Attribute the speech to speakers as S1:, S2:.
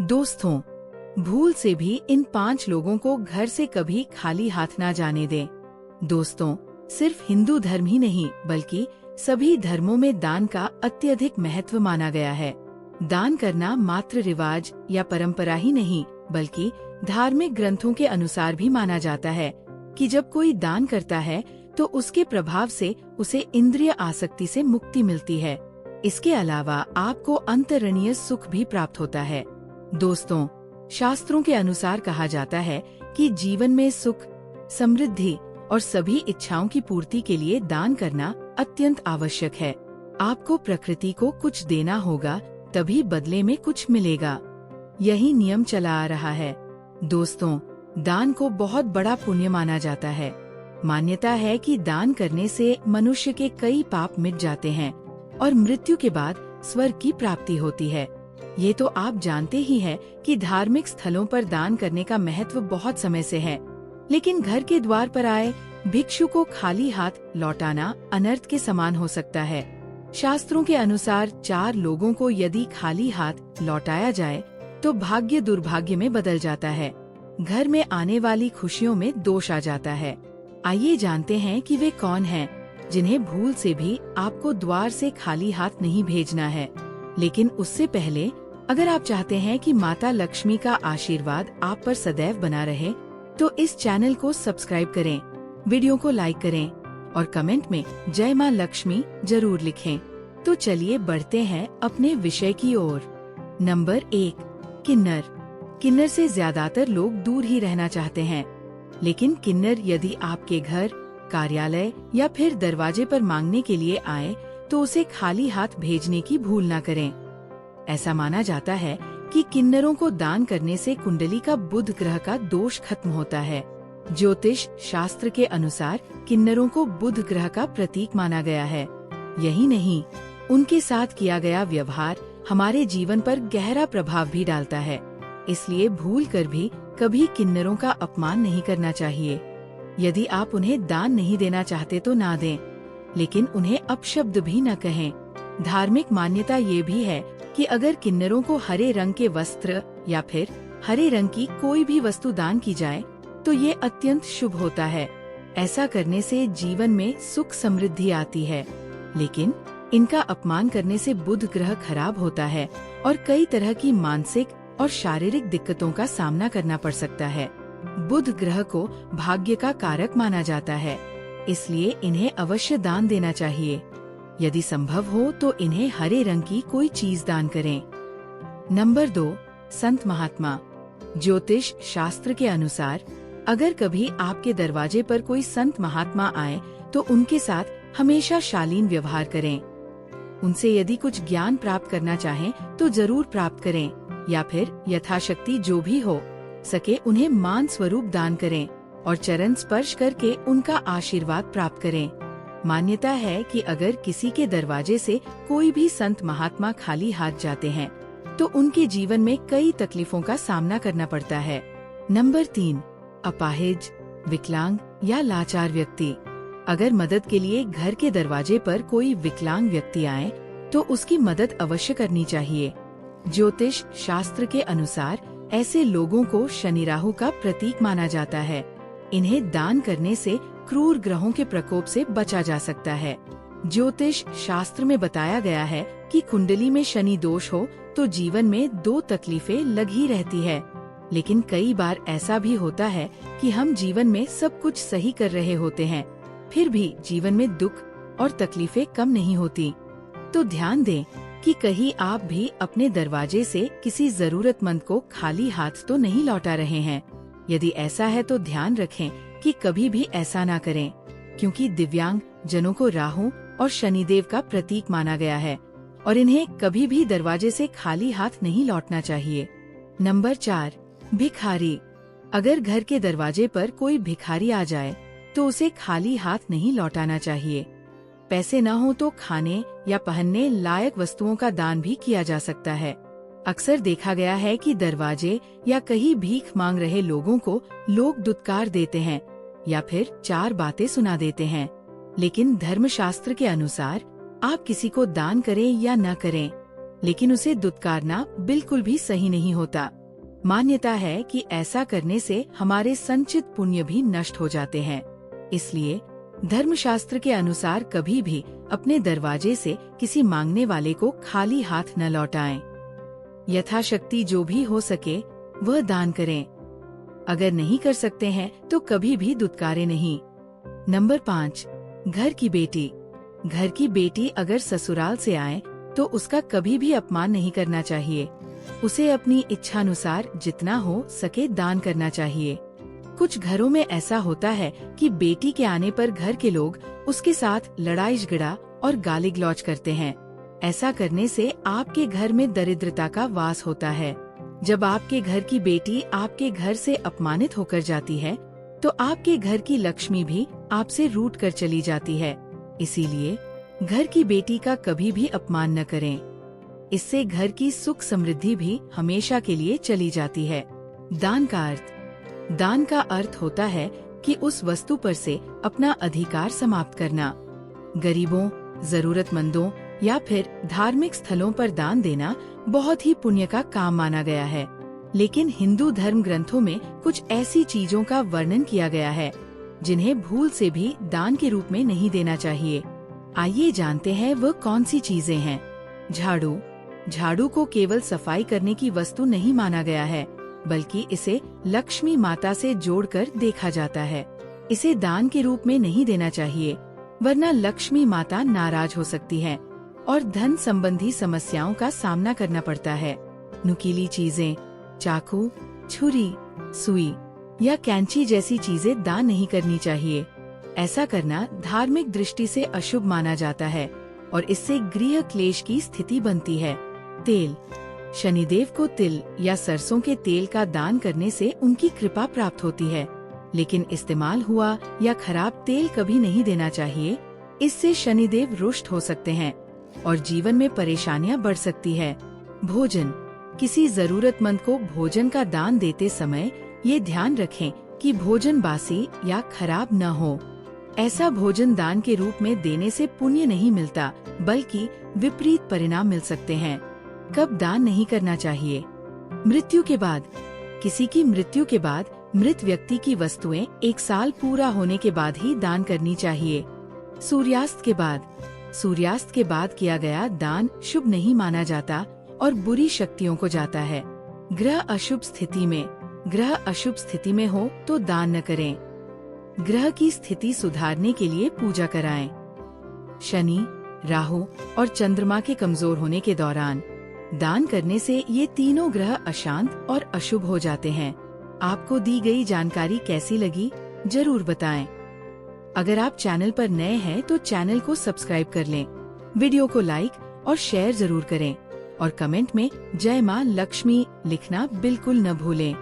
S1: दोस्तों, भूल से भी इन 5 लोगों को घर से कभी खाली हाथ ना जाने दें। दोस्तों, सिर्फ हिंदू धर्म ही नहीं बल्कि सभी धर्मों में दान का अत्यधिक महत्व माना गया है। दान करना मात्र रिवाज या परंपरा ही नहीं बल्कि धार्मिक ग्रंथों के अनुसार भी माना जाता है कि जब कोई दान करता है तो उसके प्रभाव से उसे इंद्रिय आसक्ति से मुक्ति मिलती है। इसके अलावा आपको अंतरंगीय सुख भी प्राप्त होता है। दोस्तों, शास्त्रों के अनुसार कहा जाता है कि जीवन में सुख, समृद्धि और सभी इच्छाओं की पूर्ति के लिए दान करना अत्यंत आवश्यक है। आपको प्रकृति को कुछ देना होगा, तभी बदले में कुछ मिलेगा। यही नियम चला आ रहा है। दोस्तों, दान को बहुत बड़ा पुण्य माना जाता है। मान्यता है कि दान करने से मनुष्य के कई पाप मिट जाते हैं और मृत्यु के बाद स्वर्ग की प्राप्ति होती है। ये तो आप जानते ही हैं कि धार्मिक स्थलों पर दान करने का महत्व बहुत समय से है, लेकिन घर के द्वार पर आए भिक्षु को खाली हाथ लौटाना अनर्थ के समान हो सकता है। शास्त्रों के अनुसार 4 लोगों को यदि खाली हाथ लौटाया जाए तो भाग्य दुर्भाग्य में बदल जाता है। घर में आने वाली खुशियों में दोष आ जाता है। आइए जानते हैं कि वे कौन हैं, जिन्हें भूल से भी आपको द्वार से खाली हाथ नहीं भेजना है। लेकिन उससे पहले अगर आप चाहते हैं कि माता लक्ष्मी का आशीर्वाद आप पर सदैव बना रहे, तो इस चैनल को सब्सक्राइब करें, वीडियो को लाइक करें और कमेंट में जय माँ लक्ष्मी जरूर लिखें। तो चलिए बढ़ते हैं अपने विषय की ओर। नंबर 1, किन्नर। किन्नर से ज्यादातर लोग दूर ही रहना चाहते हैं, लेकिन किन्नर यदि आपके घर, कार्यालय या फिर दरवाजे पर मांगने के लिए आए तो उसे खाली हाथ भेजने की भूल न करें। ऐसा माना जाता है कि किन्नरों को दान करने से कुंडली का बुध ग्रह का दोष खत्म होता है। ज्योतिष शास्त्र के अनुसार किन्नरों को बुध ग्रह का प्रतीक माना गया है। यही नहीं, उनके साथ किया गया व्यवहार हमारे जीवन पर गहरा प्रभाव भी डालता है। इसलिए भूल कर भी कभी किन्नरों का अपमान नहीं करना चाहिए। यदि आप उन्हें दान नहीं देना चाहते तो ना दें, लेकिन उन्हें अपशब्द भी न कहें। धार्मिक मान्यता ये भी है कि अगर किन्नरों को हरे रंग के वस्त्र या फिर हरे रंग की कोई भी वस्तु दान की जाए तो ये अत्यंत शुभ होता है। ऐसा करने से जीवन में सुख समृद्धि आती है, लेकिन इनका अपमान करने से बुध ग्रह खराब होता है और कई तरह की मानसिक और शारीरिक दिक्कतों का सामना करना पड़ सकता है। बुध ग्रह को भाग्य का कारक माना जाता है, इसलिए इन्हें अवश्य दान देना चाहिए। यदि संभव हो तो इन्हें हरे रंग की कोई चीज दान करें। नंबर 2, संत महात्मा। ज्योतिष शास्त्र के अनुसार अगर कभी आपके दरवाजे पर कोई संत महात्मा आए तो उनके साथ हमेशा शालीन व्यवहार करें। उनसे यदि कुछ ज्ञान प्राप्त करना चाहें तो जरूर प्राप्त करें, या फिर यथाशक्ति जो भी हो सके उन्हें मान स्वरूप दान करें और चरण स्पर्श करके उनका आशीर्वाद प्राप्त करें। मान्यता है कि अगर किसी के दरवाजे से कोई भी संत महात्मा खाली हाथ जाते हैं तो उनके जीवन में कई तकलीफों का सामना करना पड़ता है। नंबर 3, अपाहिज, विकलांग या लाचार व्यक्ति। अगर मदद के लिए घर के दरवाजे पर कोई विकलांग व्यक्ति आए तो उसकी मदद अवश्य करनी चाहिए। ज्योतिष शास्त्र के अनुसार ऐसे लोगों को शनि राहु का प्रतीक माना जाता है। इन्हें दान करने से क्रूर ग्रहों के प्रकोप से बचा जा सकता है। ज्योतिष शास्त्र में बताया गया है कि कुंडली में शनि दोष हो तो जीवन में 2 तकलीफें लगी रहती है, लेकिन कई बार ऐसा भी होता है कि हम जीवन में सब कुछ सही कर रहे होते हैं, फिर भी जीवन में दुख और तकलीफें कम नहीं होती। तो ध्यान दें कि कहीं आप भी अपने दरवाजे से किसी जरूरतमंद को खाली हाथ तो नहीं लौटा रहे हैं। यदि ऐसा है तो ध्यान रखें कि कभी भी ऐसा ना करें, क्योंकि दिव्यांग जनों को राहु और शनिदेव का प्रतीक माना गया है और इन्हें कभी भी दरवाजे से खाली हाथ नहीं लौटना चाहिए। नंबर 4, भिखारी। अगर घर के दरवाजे पर कोई भिखारी आ जाए तो उसे खाली हाथ नहीं लौटाना चाहिए। पैसे न हो तो खाने या पहनने लायक वस्तुओं का दान भी किया जा सकता है। अक्सर देखा गया है कि दरवाजे या कहीं भीख मांग रहे लोगों को लोग दुत्कार देते हैं या फिर 4 बातें सुना देते हैं, लेकिन धर्मशास्त्र के अनुसार आप किसी को दान करें या न करें, लेकिन उसे दुत्कारना बिल्कुल भी सही नहीं होता। मान्यता है कि ऐसा करने से हमारे संचित पुण्य भी नष्ट हो जाते हैं। इसलिए धर्मशास्त्र के अनुसार कभी भी अपने दरवाजे से किसी मांगने वाले को खाली हाथ न लौटाएं। यथाशक्ति जो भी हो सके वह दान करें। अगर नहीं कर सकते हैं तो कभी भी दुत्कारे नहीं। नंबर 5, घर की बेटी। घर की बेटी अगर ससुराल से आए तो उसका कभी भी अपमान नहीं करना चाहिए। उसे अपनी इच्छानुसार जितना हो सके दान करना चाहिए। कुछ घरों में ऐसा होता है कि बेटी के आने पर घर के लोग उसके साथ लड़ाई झगड़ा और गाली गलौज करते हैं। ऐसा करने से आपके घर में दरिद्रता का वास होता है। जब आपके घर की बेटी आपके घर से अपमानित होकर जाती है तो आपके घर की लक्ष्मी भी आपसे रूठ कर चली जाती है। इसीलिए घर की बेटी का कभी भी अपमान न करें। इससे घर की सुख समृद्धि भी हमेशा के लिए चली जाती है। दान का अर्थ। दान का अर्थ होता है कि उस वस्तु पर से अपना अधिकार समाप्त करना। गरीबों, जरूरतमंदों या फिर धार्मिक स्थलों पर दान देना बहुत ही पुण्य का काम माना गया है। लेकिन हिंदू धर्म ग्रंथों में कुछ ऐसी चीजों का वर्णन किया गया है जिन्हें भूल से भी दान के रूप में नहीं देना चाहिए। आइए जानते हैं वह कौन सी चीजें हैं। झाड़ू। झाड़ू को केवल सफाई करने की वस्तु नहीं माना गया है, बल्कि इसे लक्ष्मी माता से जोड़कर देखा जाता है। इसे दान के रूप में नहीं देना चाहिए, वरना लक्ष्मी माता नाराज हो सकती है और धन संबंधी समस्याओं का सामना करना पड़ता है। नुकीली चीजें, चाकू, छुरी, सुई या कैंची जैसी चीजें दान नहीं करनी चाहिए। ऐसा करना धार्मिक दृष्टि से अशुभ माना जाता है और इससे गृह क्लेश की स्थिति बनती है। तेल। शनिदेव को तिल या सरसों के तेल का दान करने से उनकी कृपा प्राप्त होती है, लेकिन इस्तेमाल हुआ या खराब तेल कभी नहीं देना चाहिए। इससे शनिदेव रुष्ट हो सकते हैं और जीवन में परेशानियां बढ़ सकती है। भोजन। किसी जरूरतमंद को भोजन का दान देते समय ये ध्यान रखें कि भोजन बासी या खराब न हो। ऐसा भोजन दान के रूप में देने से पुण्य नहीं मिलता, बल्कि विपरीत परिणाम मिल सकते हैं। कब दान नहीं करना चाहिए? मृत्यु के बाद। किसी की मृत्यु के बाद मृत व्यक्ति की वस्तुएं 1 साल पूरा होने के बाद ही दान करनी चाहिए। सूर्यास्त के बाद। सूर्यास्त के बाद किया गया दान शुभ नहीं माना जाता और बुरी शक्तियों को जाता है। ग्रह अशुभ स्थिति में। ग्रह अशुभ स्थिति में हो तो दान न करें। ग्रह की स्थिति सुधारने के लिए पूजा कराएं। शनि, राहु और चंद्रमा के कमजोर होने के दौरान दान करने से ये तीनों ग्रह अशांत और अशुभ हो जाते हैं। आपको दी गई जानकारी कैसी लगी, जरूर बताएं। अगर आप चैनल पर नए हैं तो चैनल को सब्सक्राइब कर लें, वीडियो को लाइक और शेयर जरूर करें और कमेंट में जय मां लक्ष्मी लिखना बिल्कुल न भूलें।